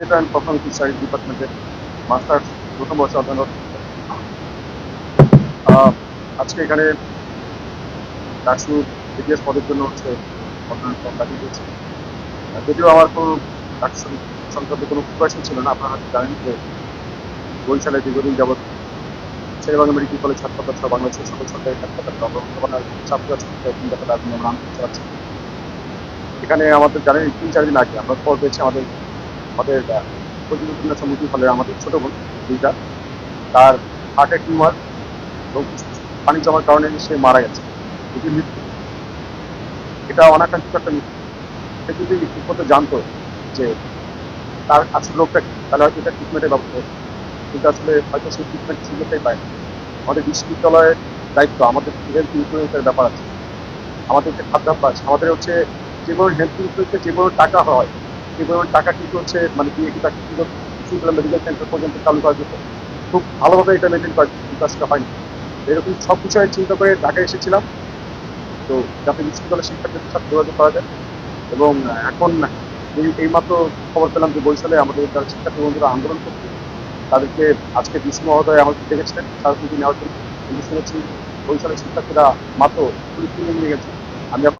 Data and Performance Studies ডিপার্টমেন্টের masters প্রথম বর্ষে অধ্যয়নরত। আজকে এখানে ডাকসু বিডিএস পদের জন্য অধ্যয়ন লাগিয়ে দিয়েছি। যদিও আমার কোনো ডাকসু সংক্রান্ত কোনো প্রিপারেশন ছিল না। আপনারা হয়তো জানেন যে বরিশালে দীর্ঘদিন যাবৎ শেরেবাংলা মেডিকেল কলেজ হাসপাতাল সহ বাংলাদেশের সকল সরকারি হাসপাতাল ব্যবস্থাপনার ছাত্র ছাত্রীরা আমরা আন্দোলন চালাচ্ছি। এখানে আমাদের জানেন ৩-৪ দিন আগে আমরা খবর পেয়েছি আমাদের আমাদের প্রতিবেদনের সম্মুখীন হলে আমাদের ছোট বোন দুইটা, তার হার্টের টিউমার এবং পানি জমার কারণে সে মারা গেছে। এটি মৃত্যু, এটা অনাকাঙ্ক্ষিত একটা মৃত্যু। সে যদি ঠিক মতো জানতো যে তার আসল রোগটা কি, তাহলে হয়তো এটা ট্রিটমেন্টের ব্যবস্থা হতো, কিন্তু আসলে হয়তো সেই ট্রিটমেন্ট সুযোগটাই পায় না। আমাদের বিশ্ববিদ্যালয়ের দায়িত্ব, আমাদের হেলথ ইন্স্যুরেন্সের ব্যাপার আছে, আমাদের যে খাদ্যাভ্যাস, আমাদের যে কোনো হেলথ ইন্স্যুরেন্সে যে কোনো টাকা হয়, সেই পরিমাণ টাকা কিন্তু মানে দিয়ে কিন্তু একটা বিশ্ববিদ্যালয় মেডিকেল সেন্টার পর্যন্ত চালু করা যেত। খুব ভালোভাবে এটা মেনটেন করা যেত, কিন্তু আসলে হয়নি। এরকম সব বিষয়ে চিন্তা করে ঢাকায় এসেছিলাম, তো যাতে বিশ্ববিদ্যালয়ের শিক্ষার্থীদের সাথে যোগাযোগ করা যায়। এবং এখন এইমাত্র খবর পেলাম যে বরিশালে আমাদের যারা শিক্ষার্থী বন্ধুরা আন্দোলন করছে, তাদেরকে আজকে ডিসি মহোদয় আমাদের ডেকেছিলেন স্মারকলিপি নেওয়ার জন্য। কিন্তু শুনেছি বরিশালের শিক্ষার্থীরা মাত্র পুলিশ নিয়ে গেছে। আমি